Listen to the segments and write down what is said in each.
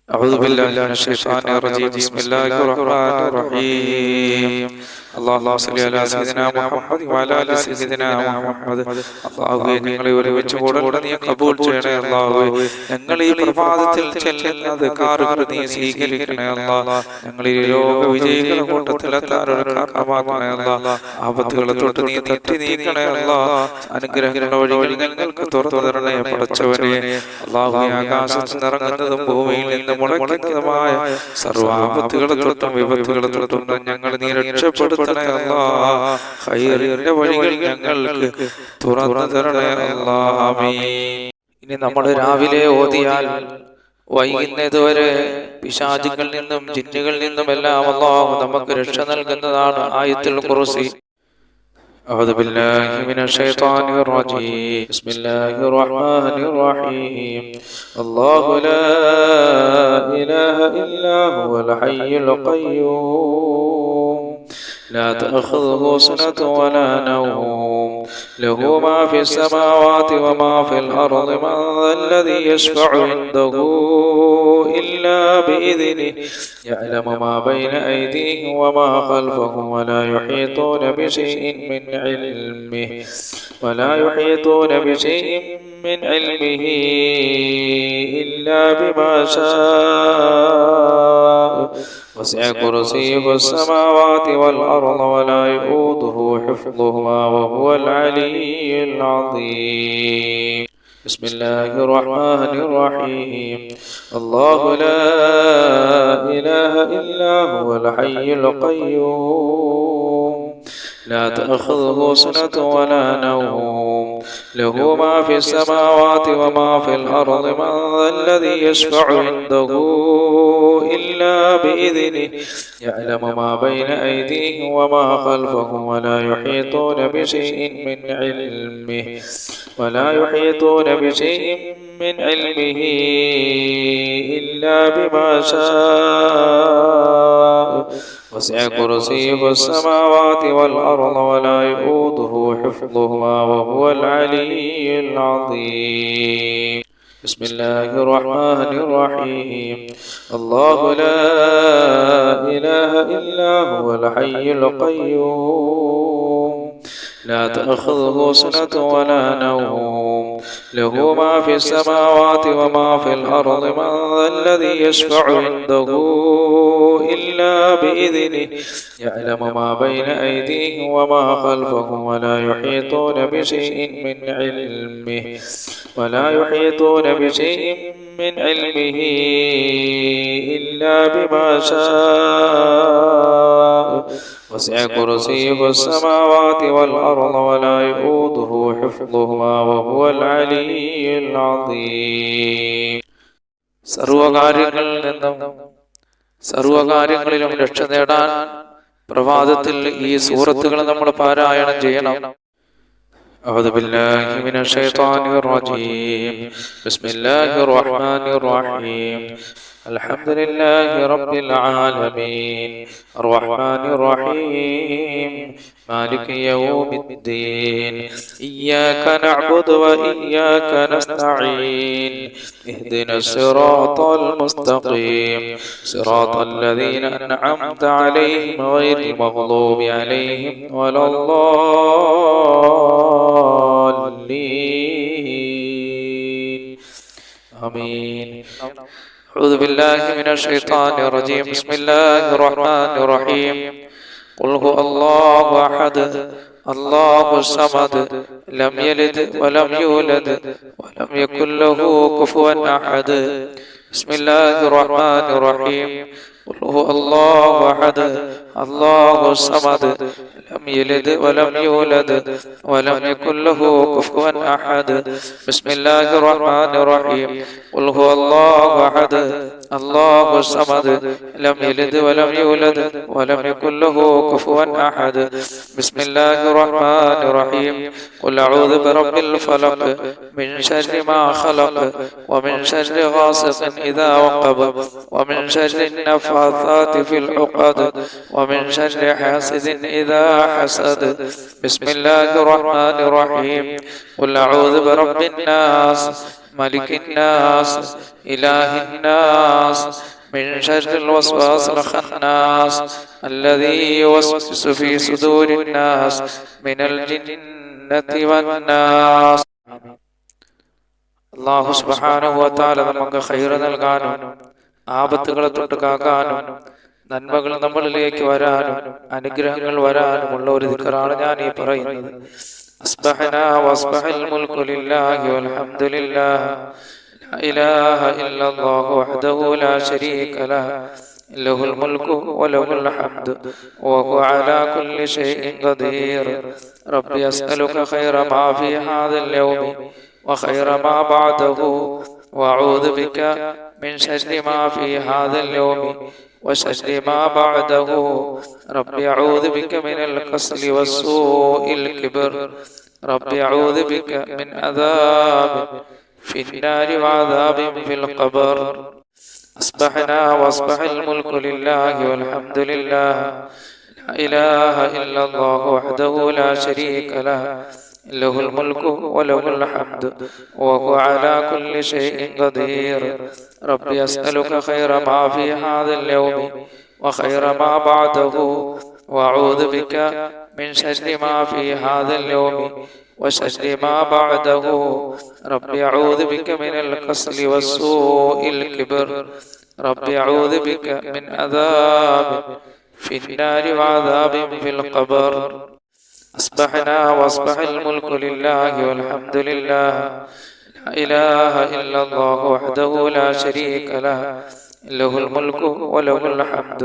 أعوذ بالله من الشيطان الرجيم. بسم الله الرحمن الرحيم. اللهم صل على سيدنا محمد وعلى آل سيدنا മുഹമ്മദ്. അല്ലാഹുവേ, ഞങ്ങളെ ഒരുമിച്ച് കൂടെ നീ കബൂൽ ചെയ്യണേ അല്ലാഹുവേ. ഞങ്ങൾ ഈ പ്രഭാതത്തിൽ ചെല്ലുന്ന ദിക്റുകൾ നീ സ്വീകരിക്കണേ അല്ലാഹ്. ഞങ്ങൾ ഈ ലോക വിജയികളുടെ കൂട്ടത്തിലെത്താൻ ഒരു കാരണമാക്കണേ അല്ലാഹ്. ആപത്തുകളെ തൊട്ട് നീ തട്ടി നീക്കണേ അല്ലാഹ്. അനുഗ്രഹങ്ങളുടെ വഴികൾ ഞങ്ങൾക്ക് തുറന്നു തരണേ പടച്ചവനെ. അല്ലാഹുവേ, ആകാശത്ത് നിറങ്ങുന്നതും ഭൂമിയിൽ നിന്ന് മുളയ്ക്കുന്നതുമായ സർവ്വാപത്തുകളെ തൊട്ടും വിപത്തുകളെ തൊട്ടും ഞങ്ങൾ നീ രക്ഷപ്പെടുത്തണേ അല്ലാഹ്. ഖൈറിന്റെ വഴികൾ ഞങ്ങൾക്ക് തുറന്നു തരണേ അല്ലാഹ്. ആമീൻ. ഇനി നമ്മൾ രാവിലെ ഓതിയാൽ വൈകുന്നതുവരെ പിശാചുകളിൽ നിന്നും ജിന്നുകളിൽ നിന്നും എല്ലാം അല്ലാഹു നമുക്ക് രക്ഷ നൽകുന്നതാണ് ആയത്തുൽ ഖുർസി. أعوذ بالله من الشيطان الرجيم. بسم الله الرحمن الرحيم. الله لا إله إلا هو الحي القيوم لا تأخذه سنة ولا نوم له ما في السماوات وما في الأرض من ذا الذي يشفع عنده إلا بإذنه يعلم ما بين أيديهم وما خلفهم ولا يحيطون بشيء من علمه إلا بما شاء وسع كرسيه السماوات والأرض ولا يؤوده حفظهما وهو العلي العظيم. بسم الله الرحمن الرحيم. الله لا إله إلا هو الحي القيوم لا تأخذه سنة ولا نوم له ما في السماوات وما في الأرض من ذا الذي يشفع عنده إلا بإذنه يعلم ما بين أيديهم وما خلفهم ولا يحيطون بشيء من علمه إلا بما شاء وسع كرسيه السماوات والأرض ولا يؤوده حفظهما وهو العلي العظيم. بسم الله الرحمن الرحيم. الله لا إله إلا هو الحي القيوم لا تأخذه سنة ولا نوم له ما في السماوات وما في الأرض من ذا الذي يشفع عنده إلا بإذنه يعلم ما بين أيديهم وما خلفهم ولا يحيطون بشيء من علمه إلا بما شاء وسع كرسيه السماوات والأرض ولا يؤوده حفظهما وهو العلي العظيم. സർവകാര്യങ്ങളിലും രക്ഷ നേടാൻ പ്രഭാതത്തിൽ ഈ സൂറത്തുകൾ നമ്മൾ പാരായണം ചെയ്യണം. أعوذ بالله من الشيطان الرجيم. بسم الله الرحمن الرحيم. الحمد لله رب العالمين الرحمن الرحيم مالك يوم الدين إياك نعبد وإياك نستعين اهدنا الصراط المستقيم صراط الذين أنعمت عليهم غير المغضوب عليهم ولا الضالين. آمين. أعوذ بالله من الشيطان الرجيم. بسم الله الرحمن الرحيم. قل هو الله أحد الله الصمد لم يلد ولم يولد ولم يكن له كفوا أحد. بسم الله الرحمن الرحيم. قل هو الله أحد الله الصمد لم يلد ولم يولد ولم يكن له كفوا أحد. بسم الله الرحمن الرحيم. قل هو الله أحد الله الصمد لم يلد ولم يولد ولم يكن له كفوا أحد. بسم الله الرحمن الرحيم. قل أعوذ برب الفلق من شر ما خلق ومن شر غاسق إذا وقب ومن شر النفاثات في العقد ومن شر حاسد إذا حسد. بسم الله الرحمن الرحيم. قل أعوذ برب الناس ملك الناس إله الناس من شر الوسواس الخناس الذي يوسوس في صدور الناس من الجنة والناس. അല്ലാഹു സുബ്ഹാനഹു വ തആല നമുക്ക് ഖൈർ നൽകാനും ആപത്തുകളെ തൊട്ട് കാക്കാനും നന്മകൾ നമ്മളിലേക്ക് വരാനും അനുഗ്രഹങ്ങൾ വരാനുമുള്ള ഒരു ദിക്റാണ് ഞാൻ ഈ പറയുന്നത്. അസ്ബഹനാ വസ്ബഹൽ മുൽക്കു ലില്ലാഹി വൽഹംദുലില്ലാഹ് ലാ ഇലാഹ ഇല്ലല്ലാഹു വഹ്ദഹു ലാ ശരീക ലഹു ലഹുൽ മുൽക്കു വലഹുൽ ഹംദു വഹുവ അലാ കുല്ലി ഷൈഇൻ ഖദീർ. റബ്ബി അസ്അലുക ഖൈറ മാ ഫീ ഹാദൽ യൗമി وخير ما بعده وأعوذ بك من شر ما في هذا اليوم وشر ما بعده. ربي أعوذ بك من الكسل والسوء الكبر. ربي أعوذ بك من عذاب في النار وعذاب في القبر. أصبحنا وأصبح الملك لله والحمد لله لا إله إلا الله وحده لا شريك له له الملك وله الحمد وهو على كل شيء قدير. ربي أسألك خير ما في هذا اليوم وخير ما بعده وأعوذ بك من شر ما في هذا اليوم وشر ما بعده. ربي أعوذ بك من الكسل والسوء الكبر. ربي أعوذ بك من عذاب في النار وعذاب في القبر. أصبحنا وأصبح الملك لله والحمد لله لا إله إلا الله وحده لا شريك له له الملك وله الحمد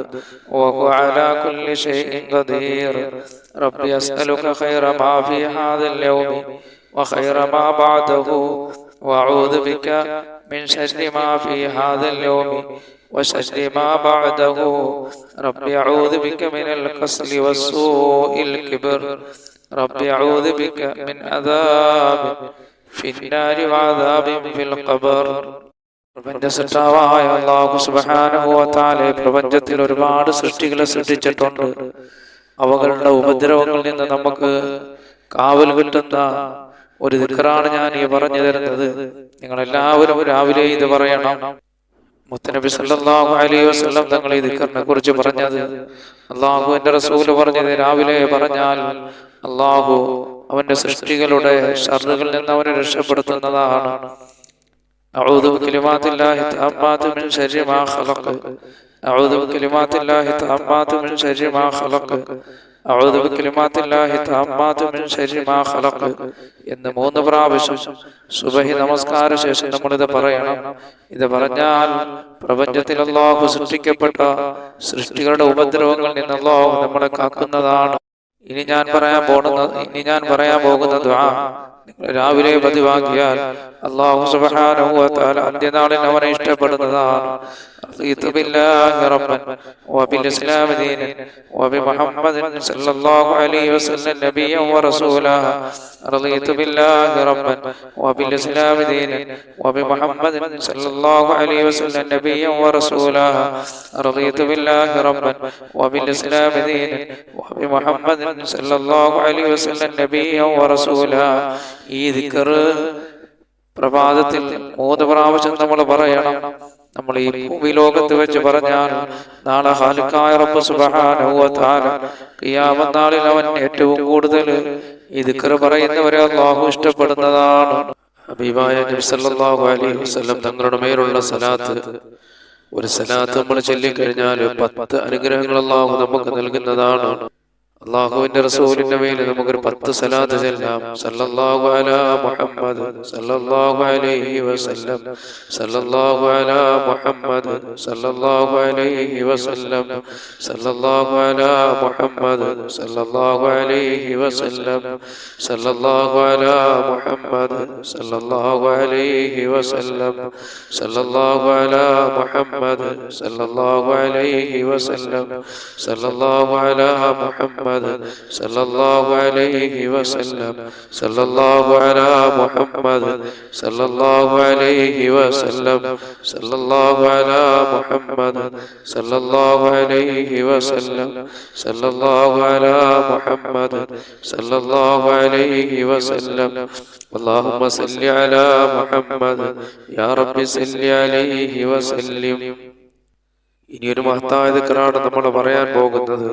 وهو على كل شيء قدير. ربي أسألك خير ما في هذا اليوم وخير ما بعده وأعوذ بك من شر ما في هذا اليوم وشر ما بعده. ربي أعوذ بك من الكسل والسوء الكبر. ربي أعوذ بك من عذاب في النار وعذاب في القبر. പ്രപഞ്ചസൃഷ്ടാവായ അല്ലാഹു സുബ്ഹാനഹു വ തആല പ്രപഞ്ചത്തിൽ ഒരുപാട് സൃഷ്ടികളെ സൃഷ്ടിച്ചിട്ടുണ്ട്. അവകളുടെ ഉപദ്രവങ്ങളിൽ നിന്ന് നമുക്ക് കാവൽ കിട്ടുന്ന ഒരു ദിക്റാണ് ഞാൻ ഈ പറഞ്ഞു തരുന്നത്. നിങ്ങളെല്ലാവരും രാവിലെ ഇത് പറയണം. മുത്തനബി സല്ലല്ലാഹു അലൈഹി വസല്ലം തങ്ങൾ ഈ ദിക്റിനെ കുറിച്ച് പറഞ്ഞത്, അല്ലാഹുവിന്റെ റസൂൽ പറഞ്ഞത്, രാവിലെ പറഞ്ഞാൽ അല്ലാഹു അവന്റെ സൃഷ്ടികളുടെ ശർറുകളിൽ നിന്ന് അവനെ രക്ഷപ്പെടുത്തുന്നതാണ്. അഊദു ബികലിമാത്തില്ലാഹി തഅമ്മാതി മിൻ ശർരി മാ ഖലഖ. അഊദു ബികലിമാത്തില്ലാഹി തഅമ്മാതി മിൻ ശർരി മാ ഖലഖ. അഊദു ബികലിമാത്തില്ലാഹി തഅമ്മാതി മിൻ ശർരി മാ ഖലഖ എന്ന് 3 പ്രാവശ്യം സുബഹി നമസ്കാര ശേഷം നമ്മളിത് പറയണം. ഇത് പറഞ്ഞാൽ പ്രപഞ്ചത്തിൽ അല്ലാഹു സൃഷ്ടിക്കപ്പെട്ട സൃഷ്ടികളുടെ ഉപദ്രവങ്ങളിൽ നിന്ന് അല്ലാഹു നമ്മളെ കാക്കുന്നതാണ്. ഇനി ഞാൻ പറയാൻ പോകുന്ന ദുആ രാവിലെ പതിവാക്കിയാൽ അല്ലാഹു സുബ്ഹാനഹു വ തആല അന്ത്യനാളിൽ അവനെ ഇഷ്ടപ്പെടുന്നതാണ്. റളിതു ബില്ലാഹി റബ്ബൻ വബിൽ ദീനൻ വബിമുഹമ്മദിൻ സല്ലല്ലാഹു അലൈഹി വസല്ലം നബിയ്യൻ വറസൂലാ. റളിതു ബില്ലാഹി റബ്ബൻ വബിൽ ദീനൻ വബിമുഹമ്മദിൻ സല്ലല്ലാഹു അലൈഹി വസല്ലം നബിയ്യൻ വറസൂലാ. റളിതു ബില്ലാഹി റബ്ബൻ വബിൽ ദീനൻ വബിമുഹമ്മദിൻ സല്ലല്ലാഹു അലൈഹി വസല്ലം നബിയ്യൻ വറസൂലാ. ഈ ദിക്ർ പ്രഭാതത്തിൽ 3 പ്രാവശ്യം നമ്മൾ പറയണം. നമ്മൾ ഈ ഭൂമിലോകത്ത് വെച്ച് പറഞ്ഞാൽ നാളെ ഖാലിഖായ റബ്ബ് സുബ്ഹാനഹു വ തആല ഖിയാമത്ത് നാളിൽ അവൻ ഏറ്റവും കൂടുതൽ ഈ ദിക്ർ പറയുന്നവരെ അല്ലാഹു ഇഷ്ടപ്പെടുന്നതാണ്. ഹബീബായ നബി സല്ലല്ലാഹു അലൈഹി വസല്ലം തങ്ങളുടെ മേലുള്ള സലാത്ത്, ഒരു സലാത്ത് നമ്മൾ ചൊല്ലിക്കഴിഞ്ഞാൽ 10 അനുഗ്രഹങ്ങൾ അല്ലാഹു നമുക്ക് നൽകുന്നതാണ്. അല്ലാഹുവിന്റെ റസൂലിന്റെ മേൽ നമുക്കൊരു 10 സലാത്ത് ചൊല്ലാം. സല്ലല്ലാഹു അലാ മുഹമ്മദ് സല്ലല്ലാഹു അലൈഹി വസല്ലം. സല്ലല്ലാഹു അലാ മുഹമ്മദ് സല്ലല്ലാഹു അലൈഹി വസല്ലം. സല്ലല്ലാഹു അലാ മുഹമ്മദ് സല്ലല്ലാഹു അലൈഹി വസല്ലം. സല്ലല്ലാഹു അലാ മുഹമ്മദ് സല്ലല്ലാഹു അലൈഹി വസല്ലം. സല്ലല്ലാഹു അലാ മുഹമ്മദ് സല്ലല്ലാഹു അലൈഹി വസല്ലം. സല്ലല്ലാഹു അലാ മുഹമ്മദ് സല്ലല്ലാഹു അലൈഹി വസല്ലം. സല്ലല്ലാഹു അലാ മുഹമ്മദ് സല്ലല്ലാഹു അലൈഹി വസല്ലം. സല്ലല്ലാഹു അലാ മുഹമ്മദ് സല്ലല്ലാഹു അലൈഹി വസല്ലം. സല്ലല്ലാഹു അലാ മുഹമ്മദ് സല്ലല്ലാഹു അലൈഹി വസല്ലം. اللهم صل على محمد يا رب صل عليه وسلم. ഇനിയൊരു മഹത്തായ ദിക്റാണ് നമ്മൾ പറയാൻ പോകുന്നത്.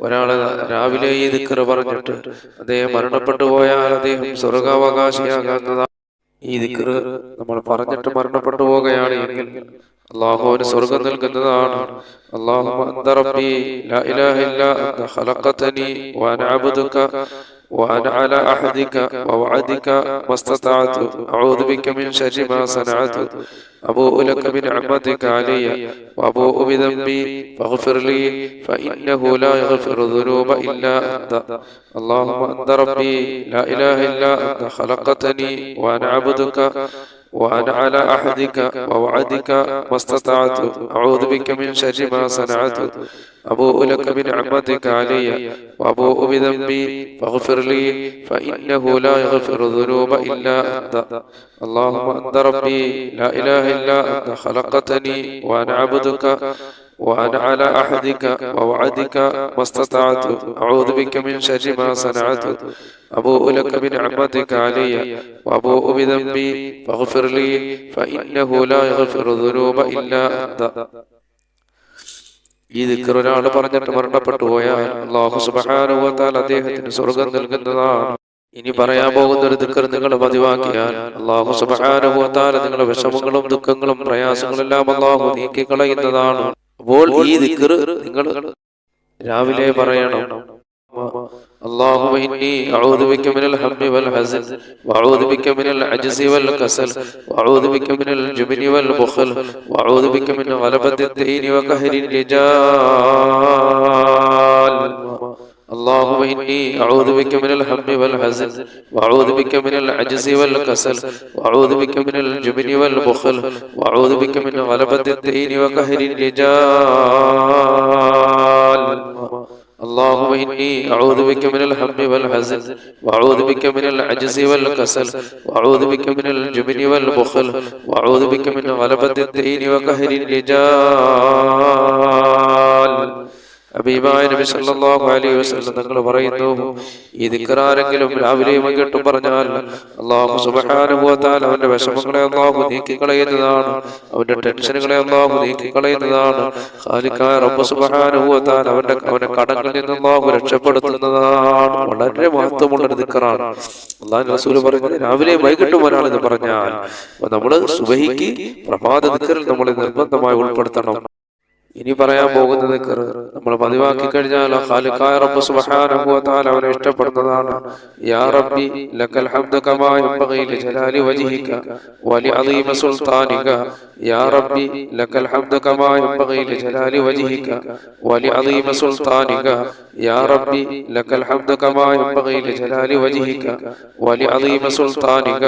ഒരാള് രാവിലെ ഈ ദിക്റ് പറഞ്ഞിട്ട് അദ്ദേഹം മരണപ്പെട്ടു പോയാൽ അദ്ദേഹം സ്വർഗാവകാശിയാകുന്നതാണ്. ഈ ദിക്റ് നമ്മൾ പറഞ്ഞിട്ട് മരണപ്പെട്ടു പോവുകയാണ് എങ്കിൽ അല്ലാഹു അവന് സ്വർഗം നൽകുന്നതാണ്. അല്ലാഹുമ്മ അന്ത റബ്ബി ലാ ഇലാഹ ഇല്ലാ അന്ത ഖലഖതനി വഅന അബ്ദുക وأنا على أحدك ووعدك ما استطعت أعوذ بك من شر ما صنعت أبوء لك بنعمتك علي وأبوء بذنبي فاغفر لي فإنه لا يغفر الذنوب إلا أنت. اللهم أنت ربي لا إله إلا أنت خلقتني وأنا عبدك وأنا على أحدك ووعدك ما استطعت أعوذ بك من شر ما صنعت أبوء لك بنعمتك علي وأبوء بذنبي فاغفر لي فإنه لا يغفر الذنوب إلا أنت. اللهم أنت ربي لا إله إلا أنت خلقتني وأنا عبدك وأنا على أحدك ووعدك ما استطعت أعوذ بك من شر ما صنعت أبوء لك بنعمتك علي وأبوء بذنبي فاغفر لي فإنه لا يغفر الذنوب إلا أنت. ഈ ദിക്ർ ഒരാൾ പറഞ്ഞിട്ട് മരണപ്പെട്ടു പോയാൽ അല്ലാഹു സുബ്ഹാനഹു വ തആല അദ്ദേഹത്തിന് സ്വർഗ്ഗം നൽകുന്നതാണ്. ഇനി പറയാൻ പോകുന്ന ഒരു ദിക്ർ നിങ്ങൾ പതിവാക്കിയാൽ അല്ലാഹു സുബ്ഹാനഹു വ തആല നിങ്ങളുടെ വിഷമങ്ങളും ദുഃഖങ്ങളും പ്രയാസങ്ങളും എല്ലാം അല്ലാഹു നീക്കി കളയുന്നതാണ്. അപ്പോൾ ഈ ദിക്ർ നിങ്ങൾ രാവിലെ പറയണം. اللهم إني أعوذ بك من الهم والحزن وأعوذ بك من العجز والكسل وأعوذ بك من الجبن والبخل وأعوذ بك من غلبة الدين وقهر الرجال. اللهم إني أعوذ بك من الهم والحزن وأعوذ بك من العجز والكسل وأعوذ بك من الجبن والبخل وأعوذ بك من غلبة الدين وقهر الرجال. اللهم إني أعوذ بك من الهم والحزن وأعوذ بك من العجز والكسل وأعوذ بك من الجبن والبخل وأعوذ بك من غلبة الدين وقهر الرجال. ഹബീബായ നബി സല്ലല്ലാഹു അലൈഹി വസല്ലം തങ്ങൾ പറയുന്നു, ഈ ദിക്ർ ആരെങ്കിലും രാവിലെയും വൈകിട്ടും പറഞ്ഞാൽ അല്ലാഹു സുബ്ഹാനഹു വ തആല അവന്റെ വിഷമങ്ങളെ അല്ലാഹു നീക്കി കളയുന്നതാണ്, അവന്റെ ടെൻഷനുകളെ അല്ലാഹു നീക്കി കളയുന്നതാണ്. ഖാലിഖായ റബ്ബ് സുബ്ഹാനഹു വ തആല അവന്റെ കടങ്ങളിൽ നിന്ന് അല്ലാഹു രക്ഷപ്പെടുത്തുന്നതാണ്. വളരെ മഹത്വമുള്ള ഒരു ദിക്റാണ്. അല്ലാഹുവിന്റെ റസൂൽ പറയുന്നത് രാവിലെയും വൈകിട്ടും ഒരാൾ ഇത് പറഞ്ഞാൽ നമ്മൾ സുബഹിക്ക് പ്രഭാത ദിക്റിൽ നമ്മൾ നിർബന്ധമായി ഉൾപ്പെടുത്തണം. ഇനി പറയാൻ പോകുന്ന ദിക്ർ നമ്മൾ പതിവാക്കി കഴിഞ്ഞാൽ ഖാലിഖായ റബ്ബ് സുബ്ഹാനഹു വ തആല അവനെ ഇഷ്ടപ്പെടുന്നതാണ്. യാ റബ്ബി ലക്കൽ ഹംദു കമാ യൻബഗി ലിജലാലി വജ്ഹിക വലിഅദീമ സുൽത്താനിക. യാ റബ്ബി ലക്കൽ ഹംദു കമാ യൻബഗി ലിജലാലി വജ്ഹിക വലിഅദീമ സുൽത്താനിക. യാ റബ്ബി ലക്കൽ ഹംദു കമാ യൻബഗി ലിജലാലി വജ്ഹിക വലിഅദീമ സുൽത്താനിക.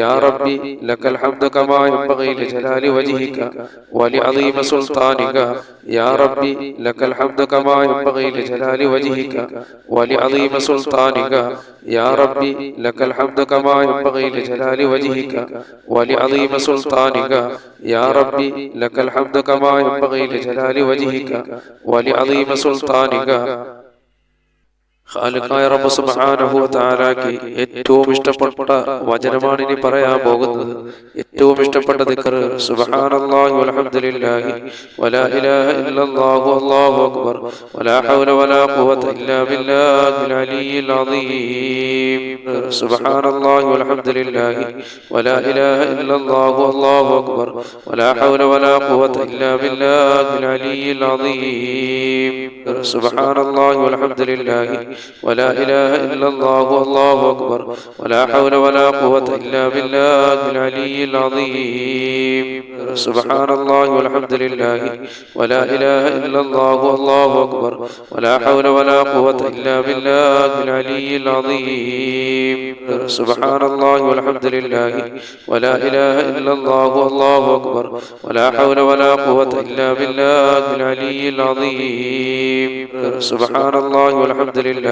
യാ റബ്ബി ലക്കൽ ഹംദു കമാ യൻബഗി ലിജലാലി വജ്ഹിക വലിഅദീമ സുൽത്താനിക. يا ربي لك الحمد كما ينبغي لجلال وجهك ولعظيم سلطانك. يا ربي لك الحمد كما ينبغي لجلال وجهك ولعظيم سلطانك. يا ربي لك الحمد كما ينبغي لجلال وجهك ولعظيم سلطانك. ഖാലിഖായ റബ്ബ് സുബ്ഹാനഹു വ തആലക്ക് ഏറ്റവും ഇഷ്ടപ്പെട്ട വചനമാണ് ഇനി പറയാൻ പോകുന്നത്. ഏറ്റവും ഇഷ്ടപ്പെട്ട ദിക്ർ സുബ്ഹാനല്ലാഹി വൽഹംദുലില്ലാഹി വലാ ഇലാഹ ഇല്ലല്ലാഹു അല്ലാഹു അക്ബർ വലാ ഹൗല വലാ ഖുവത ഇല്ലാ ബില്ലാഹിൽ അലിയ്യിൽ അദീം. സുബ്ഹാനല്ലാഹി വൽഹംദുലില്ലാഹി വലാ ഇലാഹ ഇല്ലല്ലാഹു അല്ലാഹു അക്ബർ വലാ ഹൗല വലാ ഖുവത ഇല്ലാ ബില്ലാഹിൽ അലിയ്യിൽ അദീം. സുബ്ഹാനല്ലാഹി വൽഹംദുലില്ലാഹി ولا إله إلا الله والله أكبر ولا حول ولا قوة إلا بالله العلي العظيم. سبحان الله والحمد لله ولا إله إلا الله والله أكبر ولا حول ولا قوة إلا بالله العلي العظيم. سبحان الله والحمد لله ولا إله إلا الله والله أكبر ولا حول ولا قوة إلا بالله العلي العظيم. سبحان الله والحمد لله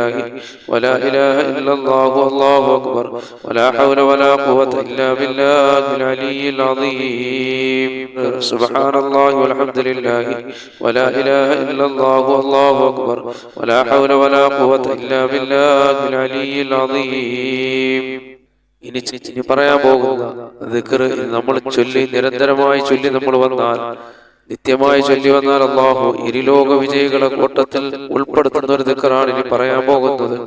ولا إله إلا الله والله أكبر ولا حول ولا قوة إلا بالله العلي العظيم. سبحان الله والحمد لله ولا إله إلا الله والله أكبر ولا حول ولا قوة إلا بالله العلي العظيم. ഇനി പറയാൻ പോകുന്ന ദിക്ർ നമ്മൾ നിരന്തരമായി ചൊല്ലി നമ്മൾ വന്നാൽ, നിത്യമായി ചൊല്ലി വന്നാൽ അല്ലാഹു ഇരുലോക വിജയികളെ കൂട്ടത്തിൽ ഉൾപ്പെടുത്തുന്ന ഒരു ദിക്റാണ് ഇനി പറയാൻ പോകുന്നത്.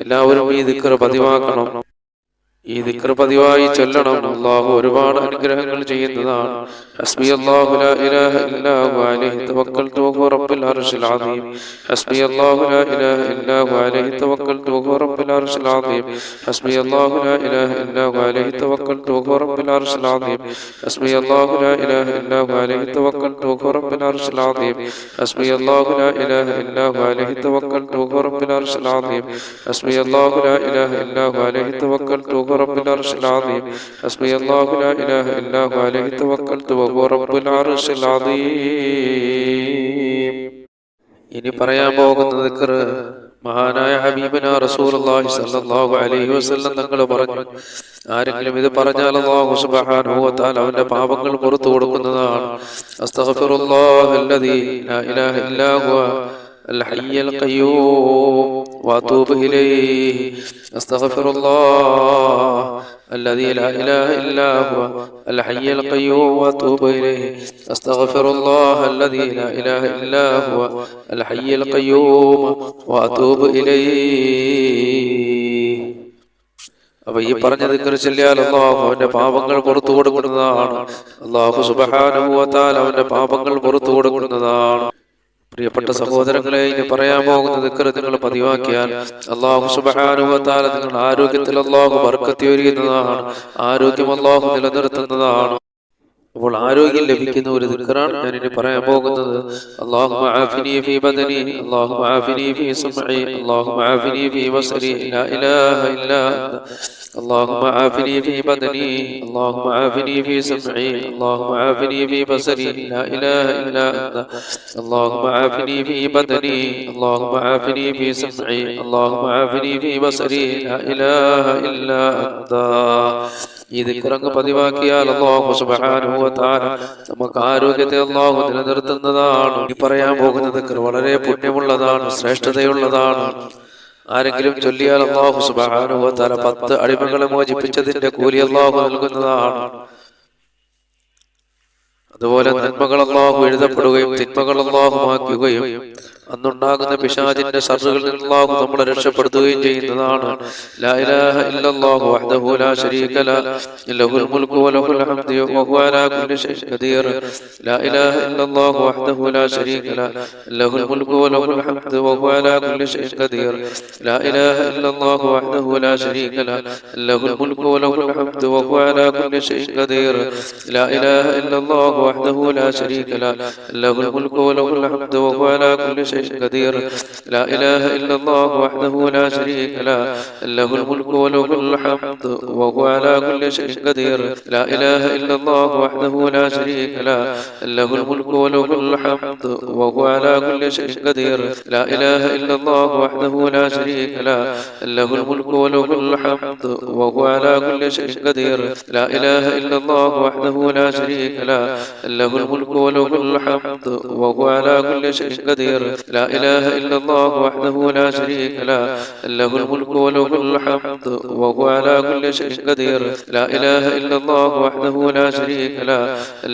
എല്ലാവരും ഈ ദിക്ർ പതിവാക്കണം. ഈ ദിക്ർ പതിവായി ചൊല്ലണം. അല്ലാഹു ഒരുപാട് അനുഗ്രഹങ്ങൾ ചെയ്യുന്നതാണ്. ഹസ്ബി അല്ലാഹു ലാ ഇലാഹ ഇല്ലാ ഹു അലൈഹി തവക്കൽതു വഹുവ റബ്ബുൽ അർശിൽ അദീം. ഹസ്ബി അല്ലാഹു ലാ ഇലാഹ ഇല്ലാ ഹു അലൈഹി തവക്കൽതു വഹുവ റബ്ബുൽ അർശിൽ അദീം. ഹസ്ബി അല്ലാഹു ലാ ഇലാഹ ഇല്ലാ ഹു അലൈഹി തവക്കൽതു വഹുവ റബ്ബുൽ അർശിൽ അദീം. ഹസ്ബി അല്ലാഹു ലാ ഇലാഹ ഇല്ലാ ഹു അലൈഹി തവക്കൽതു വഹുവ റബ്ബുൽ അർശിൽ അദീം. ഹസ്ബി അല്ലാഹു ലാ ഇലാഹ ഇല്ലാ ഹു അലൈഹി തവക്കൽതു വഹുവ റബ്ബുൽ അർശിൽ അദീം. ഹസ്ബി അല്ലാഹു ലാ ഇലാഹ ഇല്ലാ ഹു അലൈഹി തവക്കൽതു رب العرش العظيم. حسبي الله لا إله إلا هو عليه توكلت وهو رب العرش العظيم. ഇനി പറയാൻ പോകുന്ന ദിക്ർ മഹാനായ ഹബീബനാ റസൂലുള്ളാഹി സ്വല്ലല്ലാഹു അലൈഹി വസല്ലം തങ്ങൾ പറഞ്ഞു, ആരെങ്കിലും ഇത് പറഞ്ഞാൽ അല്ലാഹു സുബ്ഹാനഹു വ തആല അവന്റെ പാപങ്ങൾ പുറത്തു കൊടുക്കുന്നതാണ്. അസ്തഗ്ഫിറുല്ലാഹല്ലദീ ലാ ഇലാഹ ഇല്ലാ ഹുവ الحي القيوم وأتوب إليه. أستغفر الله الذي لا إله إلا هو الحي القيوم وأتوب إليه. أستغفر الله الذي لا إله إلا هو الحي القيوم وأتوب إليه. അപ്പൊ ഈ പറഞ്ഞ ദിക്ർ ചൊല്ലിയാൽ അല്ലാഹു അവന്റെ പാപങ്ങൾ പുറത്തു കൊടുക്കുന്നതാണ്. അല്ലാഹു സുബ്ഹാനഹു വ തആല അവന്റെ പാപങ്ങൾ പുറത്തു കൊടുക്കുന്നതാണ്. പ്രിയപ്പെട്ട സഹോദരങ്ങളെ, ഇനി പറയാൻ പോകുന്ന ദിക്ർ നിങ്ങൾ പതിവാക്കിയാൽ അല്ലാഹു സുബ്ഹാനഹു വ തആല നിങ്ങളുടെ ആരോഗ്യത്തിൽ അല്ലാഹു ബർക്കത്ത് ചൊരിയുന്നതാണ്. ആരോഗ്യം അല്ലാഹു നിലനിർത്തുന്നതാണ്. അപ്പോൾ ആരോഗ്യം ലഭിക്കുന്ന ഒരു ദിക്റാണ് ഞാൻ ഇനി പറയാൻ പോകുന്നത്. അല്ലാഹുമ്മ ആഫിനി ഫീ ബദനി, അല്ലാഹുമ്മ ആഫിനി ഫീ സമഇ, അല്ലാഹുമ്മ ആഫിനി ഫീ ബസരി, ലാ ഇലാഹ ഇല്ലാ അന്ത. اللهم عافني في بدني، اللهم عافني في سمعي، اللهم عافني في بصري، لا إله إلا أنت. اللهم عافني في بدني، اللهم عافني في سمعي، اللهم عافني في بصري، لا إله إلا أنت. ഈ ദിക്റങ്ങ് പതിവാക്കിയാൽ അല്ലാഹു സുബ്ഹാനഹു വ തആല നമുക്ക് ആരോഗ്യത്തെ അല്ലാഹു നിലനിർത്തുന്നതാണ്. ഈ പറയാൻ പോകുന്ന ദിക്ർ വളരെ പുണ്യമുള്ളതാണ്, ശ്രേഷ്ഠതയുള്ളതാണ്. ആരെങ്കിലും ചൊല്ലിയാൽ അല്ലാഹു സുബ്ഹാനഹു വ തആല 10 അടിമകളെ മോചിപ്പിച്ചതിന്റെ കൂലി അല്ലാഹു നൽകുന്നതാണ്. അതുപോലെ നന്മകൾ അല്ലാഹു എഴുതപ്പെടുകയും തിന്മകൾ അല്ലാഹു മായ്ക്കുകയും അന്നുണ്ടാകുന്ന പിശാചിന്റെ ശർറുകളിൽ നിന്ന് അല്ലാഹു നമ്മളെ രക്ഷപ്പെടുത്തുകയും ചെയ്യുന്നതാണ്. ലാ ഇലാഹ ഇല്ലല്ലാഹു വഹ്ദഹു ലാ ശരീക ലഹുൽ മുൽക്കു വലഹുൽ ഹംദു വഹുവ അലാ കുല്ലി ഷൈഇൻ ഖദീർ. ലാ ഇലാഹ ഇല്ലല്ലാഹു വഹ്ദഹു ലാ ശരീക ലഹുൽ മുൽക്കു വലഹുൽ ഹംദു വഹുവ അലാ കുല്ലി ഷൈഇൻ ഖദീർ. ലാ ഇലാഹ ഇല്ലല്ലാഹു വഹ്ദഹു ലാ ശരീക ലഹുൽ മുൽക്കു വലഹുൽ ഹംദു വഹുവ അലാ കുല്ലി ഷൈഇൻ ഖദീർ. ലാ ഇലാഹ ഇല്ലല്ലാഹു വഹ്ദഹു ലാ ശരീക ലഹുൽ മുൽക്കു വലഹുൽ ഹംദു വഹുവ അലാ കുല്ലി شيء قدير. لا إله إلا الله وحده لا شريك له له الملك وله الحمد وهو على كل شيء قدير. لا إله إلا الله وحده لا شريك له له الملك وله الحمد وهو على كل شيء قدير. لا إله إلا الله وحده لا شريك له له الملك وله الحمد وهو على كل شيء قدير. لا إله إلا الله وحده لا شريك له له الملك وله الحمد وهو على كل شيء قدير. لا إله إلا الله وحده لا شريك له له الملك وله الحمد وهو على كل شيء قدير. لا إله إلا الله وحده لا شريك له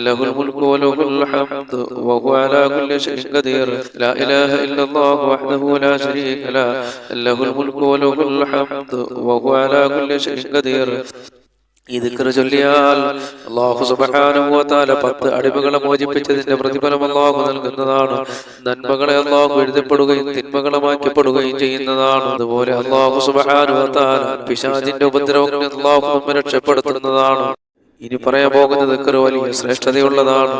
له الملك وله الحمد وهو على كل شيء قدير. لا إله إلا الله وحده لا شريك له له الملك وله الحمد وهو على كل شيء قدير. ഈ ദിക്ർ ചൊല്ലിയാൽ അല്ലാഹു സുബ്ഹാനഹു വ തആല 10 അടിമകളെ മോചിപ്പിച്ചതിന്റെ പ്രതിഫലം അല്ലാഹു നൽകുന്നതാണ്. നന്മകളെ അല്ലാഹു എഴുതപ്പെടുകയും തിന്മകളെ മായ്ക്കപ്പെടുകയും ചെയ്യുന്നതാണ്. അതുപോലെ അല്ലാഹു സുബ്ഹാനഹു വ തആല പിശാചിന്റെ ഉപദ്രവങ്ങളിൽ അല്ലാഹു നമ്മെ രക്ഷപ്പെടുത്തുന്നതാണ്. ഇനി പറയാൻ പോകുന്ന ദിക്ർ വലിയ ശ്രേഷ്ഠതയുള്ളതാണ്.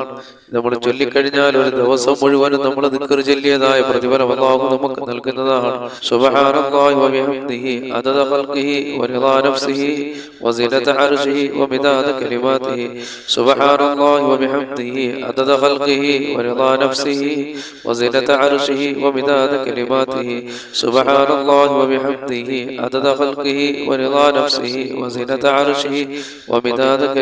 നമ്മൾ ചൊല്ലിക്കഴിഞ്ഞാൽ ഒരു ദിവസം മുഴുവനും നമ്മൾ ദിക്ർ ചൊല്ലിയതായ പ്രതിഫലം അല്ലാഹു നമുക്ക് നൽകുന്നതാണ്. സുബ്ഹാനല്ലാഹി വ ബിഹംദിഹി അദദ ഖൽഖിഹി വ റിളാ നഫ്സിഹി വ സിനത അർശിഹി വ മിദാദ കലിമാതിഹി. സുബ്ഹാനല്ലാഹി വ ബിഹംദിഹി അദദ ഖൽഖിഹി വ റിളാ നഫ്സിഹി വ സിനത അർശിഹി വ മിദാദ കലിമാതിഹി. സുബ്ഹാനല്ലാഹി വ ബിഹംദിഹി അദദ ഖൽഖിഹി വ റിളാ നഫ്സിഹി വ സിനത അർശിഹി വ മിദാദ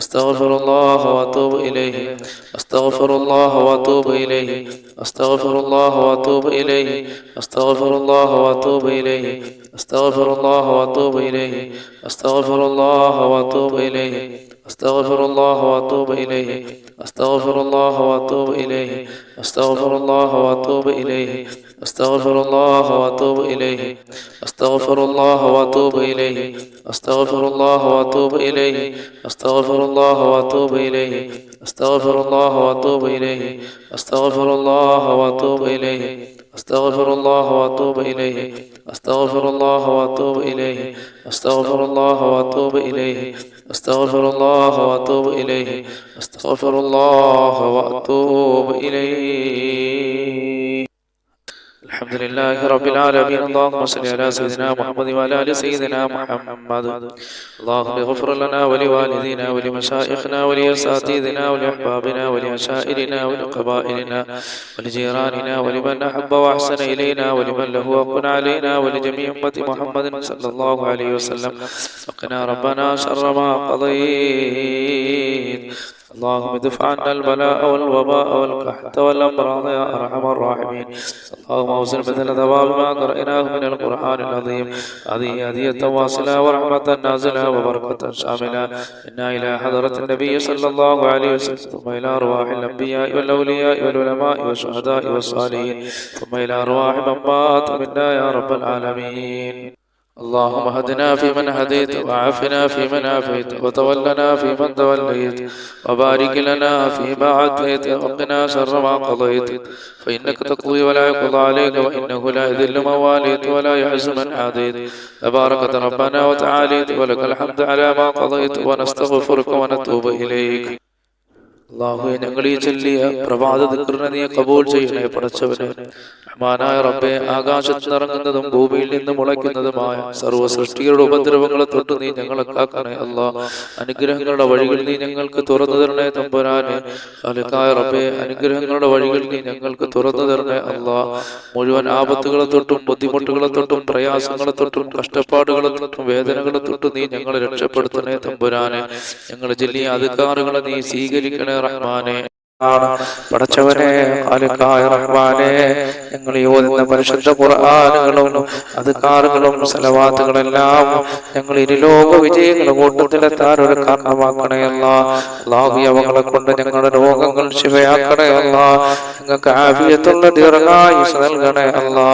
أستغفر الله وأتوب إليه أستغفر الله وأتوب إليه أستغفر الله وأتوب إليه أستغفر الله وأتوب إليه أستغفر الله وأتوب إليه أستغفر الله وأتوب إليه أستغفر الله وأتوب إليه أستغفر الله وأتوب إليه أستغفر الله وأتوب إليه أستغفر الله وأتوب إليه أستغفر الله وأتوب إليه أستغفر الله وأتوب إليه أستغفر الله وأتوب إليه أستغفر الله وأتوب إليه أستغفر الله وأتوب إليه أستغفر الله وأتوب إليه أستغفر الله وأتوب إليه أستغفر الله وأتوب إليه أستغفر الله وأتوب إليه أستغفر الله وأتوب إليه. الحمد لله رب العالمين. اللهم صل على سيدنا محمد وعلى آل سيدنا محمد. اللهم اغفر لنا ولوالدينا ولمشايخنا ولأساتذتنا ولأحبابنا ولعشائرنا ولقبائلنا ولجيراننا ولمن أحب وأحسن إلينا ولمن له حق علينا ولجميع أمة محمد صلى الله عليه وسلم. وقنا ربنا شر ما قضيت. اللهم ادفع عنا البلاء والوباء والقحط والأمراض يا أرحم الراحمين. اللهم اوزن مثل ثواب ما قرأناه من القرآن العظيم هذه هدية واصلة ورحمة نازلة وبركة شاملة إنا إلى حضرة النبي صلى الله عليه وسلم ثم إلى أرواح الأنبياء والأولياء والعلماء والشهداء والصالحين ثم إلى أرواح من مات منا يا رب العالمين. اللهم هدنا فيمن هديت وعافنا فيمن عافيت وتولنا فيمن توليت وبارك لنا فيما عافيت وقنا شر ما قضيت فإنك تقضي ولا يقضى عليك وإنه لا يذل من واليت ولا يعز من عاديت تباركت ربنا وتعاليت ولك الحمد على ما قضيت ونستغفرك ونتوب إليك. അല്ലാഹുവേ, ഞങ്ങൾ ഈ ചൊല്ലിയ പ്രഭാത ദിക്റിനെ നീ കബൂൽ ചെയ്യണേ പടച്ചവനെ. റഹ്മാനായ റബ്ബേ, ആകാശത്ത് നിറങ്ങുന്നതും ഭൂമിയിൽ നിന്ന് മുളയ്ക്കുന്നതുമായ സർവ്വ സൃഷ്ടികളുടെ ഉപദ്രവങ്ങളെ തൊട്ട് നീ ഞങ്ങളെ കാക്കണേ അല്ലാ. അനുഗ്രഹങ്ങളുടെ വഴികൾ നീ ഞങ്ങൾക്ക് തുറന്നു തരണേ തമ്പുരാനെ. ഖാലിഖായ റബ്ബേ, അനുഗ്രഹങ്ങളുടെ വഴികൾ നീ ഞങ്ങൾക്ക് തുറന്നു തരണേ അല്ലാ. മുഴുവൻ ആപത്തുകളെ തൊട്ടും ബുദ്ധിമുട്ടുകളെ തൊട്ടും പ്രയാസങ്ങളെ തൊട്ടും കഷ്ടപ്പാടുകളെ തൊട്ടും വേദനകളെ തൊട്ടും നീ ഞങ്ങളെ രക്ഷപ്പെടുത്തണേ തമ്പുരാനെ. ഞങ്ങൾ ചൊല്ലിയ അധികാറുകളെ നീ സ്വീകരിക്കണേ റഹ്മാനെ. പടച്ചവനെ, ഖാലിഖായ റഹ്മാനെ, ഞങ്ങൾ ഓതുന്ന പരിശുദ്ധ ഖുർആനുകളും അദ്കാറുകളും സലവാത്തുകളെല്ലാം ഞങ്ങൾ ഇരുലോക വിജയങ്ങളുടെ കൂട്ടത്തിലെത്താൻ ഒരു കാരണമാക്കണേ അല്ലാ. അല്ലാഹു, അവകളെ കൊണ്ട് ഞങ്ങളുടെ രോഗങ്ങൾ ശിവയാക്കണേ അല്ലാ. ഞങ്ങൾക്ക് ആഫിയത്തുള്ള ദീർഘായുസ്സ് നൽകണേ അല്ലാ.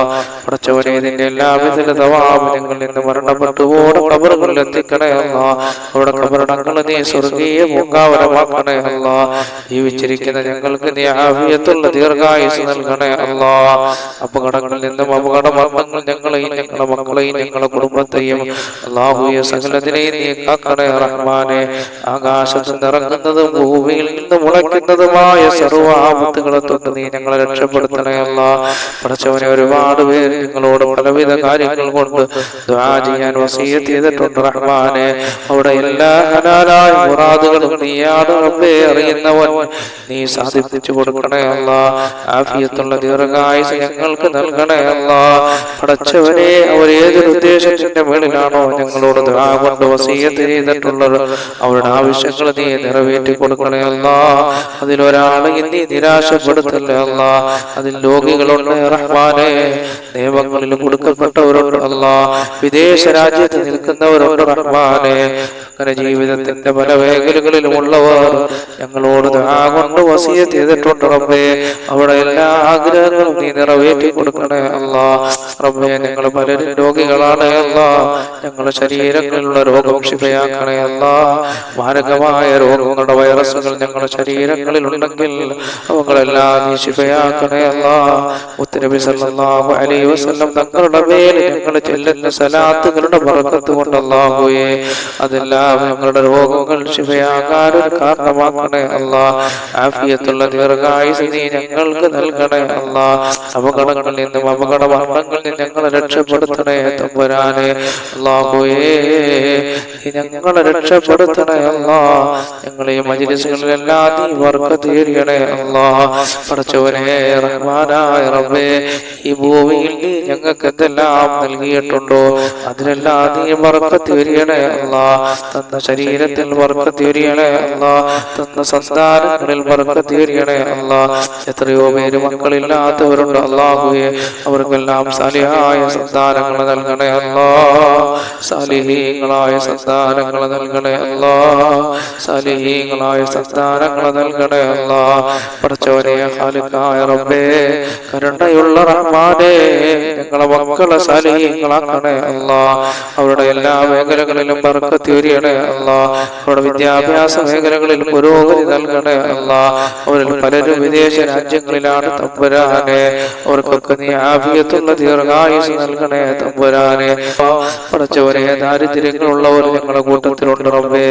പടച്ചവനെ, ഇതിന്റെ എല്ലാവിധ തവാബ് ഞങ്ങളിൽ നിന്ന് മരണപ്പെട്ടു ഓടെ ഖബറുകളിൽ എത്തിക്കണേ അല്ലാ. അവിടെ ഖബറടങ്ങൾ നീ സ്വർഗീയ പൂങ്കാവനമാക്കണേ അല്ലാ. ജീവിച്ചിരിക്കുന്ന ഞങ്ങൾക്ക് നീ ആഫിയത്തുള്ള ദീർഘായുസ്സ് നൽകണേ അല്ലാ. അപകടങ്ങളിൽ നിന്നും അപകട മരണങ്ങൾ ഞങ്ങളെയും ഞങ്ങളുടെ മക്കളെയും ഞങ്ങളുടെ കുടുംബത്തെയും അല്ലാഹുവേ സകലത്തിനെയും നീ കാക്കണേ റഹ്മാനെ. ആകാശത്ത് നിറങ്ങുന്നതും ഭൂമിയിൽ നിന്ന് മുളയ്ക്കുന്നതുമായ സർവ്വ ആപത്തുകളെ തൊട്ട് നീ ഞങ്ങളെ രക്ഷപ്പെടുത്തണേ അല്ലാ. പടച്ചവനെ, ഒരുപാട് പേര് ഞങ്ങളോട് പലവിധ കാര്യങ്ങൾ കൊണ്ട് ദുആ ചെയ്യാൻ വസിയ്യത്ത് ചെയ്തിട്ടുണ്ട് റഹ്മാനെ. അവിടെ എല്ലാ ഹലാലായ മുറാദുകളും നീയാണ് റബ്ബേ അറിയുന്നവൻ. നീ സാധിപ്പിച്ചു കൊടുക്കണേ അല്ലാ. ആഫിയത്തുള്ള ദീർഘായുസ്സ് ഞങ്ങൾക്ക് നൽകണേ അല്ലാ. പടച്ചവനെ, അവർ ഏതൊരു ഉദ്ദേശത്തിന്റെ മേളിലാണോ ഞങ്ങളോട് ദുആ കൊണ്ട് വസിയ്യത്ത് ചെയ്തിട്ടുള്ളത് അവരുടെ ആവശ്യങ്ങൾ നീ നിറവേറ്റി കൊടുക്കണേ അല്ലാ. അതിലൊരാളെയും നീ നിരാശപ്പെടുത്തല്ലേ അല്ലാ. അതിൽ രോഗികളുണ്ട് റഹ്മാനെ, നിയമങ്ങളിൽ കൊടുക്കപ്പെട്ടവരുണ്ട് അല്ലാ, വിദേശ രാജ്യത്ത് നിൽക്കുന്നവരുണ്ട് റഹ്മാനെ. അങ്ങനെ ജീവിതത്തിന്റെ പല മേഖലകളിലുമുള്ളവർ ഞങ്ങളോട് ദുആ കൊണ്ട് വസിയ്യത്ത് ചെയ്തിട്ടുണ്ട് റബ്ബേ. അവിടെ എല്ലാ ആഗ്രഹങ്ങളും നീ നിറവേറ്റി കൊടുക്കണേ അല്ലാ. റബ്ബേ, ഞങ്ങൾ പലരും രോഗികളാണ് അല്ലാ. ഞങ്ങളുടെ ശരീരങ്ങളിലുള്ള രോഗം ശിഫയാക്കണേ അല്ലാ. മാരകമായ രോഗങ്ങളുടെ വൈറസുകൾ ഞങ്ങളുടെ ശരീരങ്ങളിൽ ഉണ്ടെങ്കിൽ അവകളെല്ലാം നീ ശിഫയാക്കണേ അല്ലാ. മുത്തുനബി സല്ലല്ലാഹു അലൈഹി വസല്ലം തങ്ങളുടെ മേൽ ഞങ്ങൾ ചെല്ലുന്ന സലാത്തുകളുടെ ബറക്കത്ത് കൊണ്ട് അല്ലാഹുവേ അതെല്ലാം ഞങ്ങളുടെ രോഗങ്ങൾ ശിഫയാകാൻ ഒരു കാരണമാക്കണേ അല്ലാ. ആഫിയത്തുള്ള ദീർഘായുസ് നീ ഞങ്ങൾക്ക് നൽകണേ അല്ലാഹ്. അപകടങ്ങളിൽ നിന്നും അപകട മരണങ്ങളിൽ നിന്നും ഞങ്ങളെ രക്ഷപ്പെടുത്തണേ തമ്പുരാനെ. അല്ലാഹുവേ ഞങ്ങളെ രക്ഷപ്പെടുത്തണേ അല്ലാഹ്. ഞങ്ങളെ മജ്‌ലിസുകളിലെല്ലാം നീ ബർക്കത്ത് ചെയ്യണേ അല്ലാഹ്. പടച്ചവനെ റഹ്മാനായ റബ്ബേ, ഈ ഭൂമിയിൽ നീ ഞങ്ങൾക്ക് എന്തെല്ലാം നൽകിയിട്ടുണ്ടോ അതിലെല്ലാം നീ ബർക്കത്ത് ചെയ്യണേ അല്ലാഹ്. തന്ന ശരീരത്തിൽ ബർക്കത്ത് ചെയ്യണേ അല്ലാഹ്. തന്ന സന്താനങ്ങളിൽ ബർക്കത്ത് ചെയ്യണേ അല്ലാഹ്. എത്രയോ പേര് മക്കളില്ലാത്തവരുണ്ട് അല്ലാഹുവേ, അവർക്കെല്ലാം സാലിഹായ സന്താനങ്ങൾ നൽകണേ അല്ലാഹ്. സാലിഹീങ്ങളായ സന്താനങ്ങൾ നൽകണേ അല്ലാഹ്. സാലിഹീങ്ങളായ സന്താനങ്ങൾ നൽകണേ അല്ലാഹ്. പടച്ചവനെ ഖാലിഖായ റബ്ബേ, കരുണയുള്ള റഹ്മാനേ, ഞങ്ങളെ മക്കളെ സാലിഹീങ്ങളാക്കണേ അല്ലാഹ്. അവരുടെ എല്ലാ മേഖലകളിലും ബർക്കത്ത് ചെയ്യണേ അല്ലാഹ്. അവരുടെ വിദ്യാഭ്യാസ മേഖലകളിൽ പുരോഗതി നൽകണേ അല്ലാഹ്. അവരിൽ പലരും വിദേശ രാജ്യങ്ങളിലാണ് തമ്പുരാനെ. അവർക്കൊക്കെ നീ ആഫിയത്തുള്ള ദീർഘായുസ് നൽകണേ തമ്പുരാനെ. പടച്ചവനെ ദാരിദ്ര്യങ്ങളുള്ളവർ ഞങ്ങളുടെ കൂട്ടത്തിലുണ്ട് റബ്ബേ.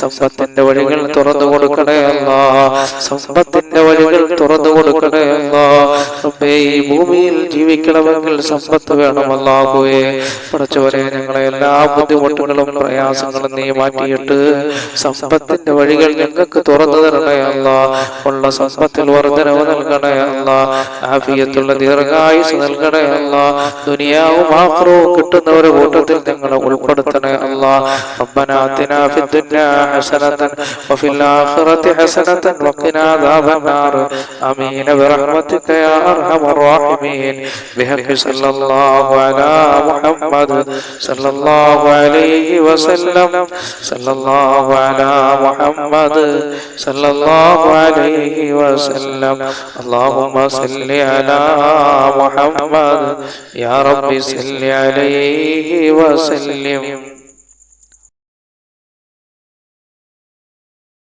സമ്പത്തിന്റെ വഴികൾ തുറന്നു കൊടുക്കണേ അല്ലാഹ്. സമ്പത്തിന്റെ വഴികൾ തുറന്നു കൊടുക്കണേ അല്ലാഹ്. റബ്ബേ, ഈ ഭൂമിയിൽ ജീവിക്കണമെങ്കിൽ സമ്പത്ത് വേണം അല്ലാഹുവേ. പടച്ചവനെ ഞങ്ങളെ എല്ലാ ബുദ്ധിമുട്ടുകളും പ്രയാസങ്ങളും നീ മാറ്റിയിട്ട് സമ്പത്തിന്റെ വഴികൾ ഞങ്ങൾക്ക് തുറന്നു തരണേ അല്ലാഹ്. ഉള്ള സമ്പത്തിൽ വർദ്ധനവ് നൽകണേ അല്ലാഹ്. ആഫിയത്തുള്ള ദീർഘായുസ് നൽകണേ അല്ലാഹ്. ദുനിയാവും ആഖിറവും കിട്ടുന്നവരുടെ കൂട്ടത്തിൽ ഞങ്ങളെ ഉൾപ്പെടുത്തണേ അല്ലാഹ്. റബ്ബനാ ആതിനാ ഫിദ്ദുനിയാ ഹസനതൻ വഫിൽ ആഖിറതി ഹസനതൻ വഖിനാ അദാബന്നാർ. ആമീൻ ബിറഹ്മതിക യാ അർഹമർ റഹീമീൻ. ബിഹഖി സല്ലല്ലാഹു അലാ മുഹമ്മദ് സല്ലല്ലാഹു അലൈഹി വസല്ലം. സല്ലല്ലാഹു അലാ മുഹമ്മദ് സല്ലല്ലാഹു അലൈഹി വസല്ലം. അല്ലാഹുമ്മ സല്ലി അലാ മുഹമ്മദ് യാ റബ്ബി സല്ലി അലൈഹി വസല്ലം.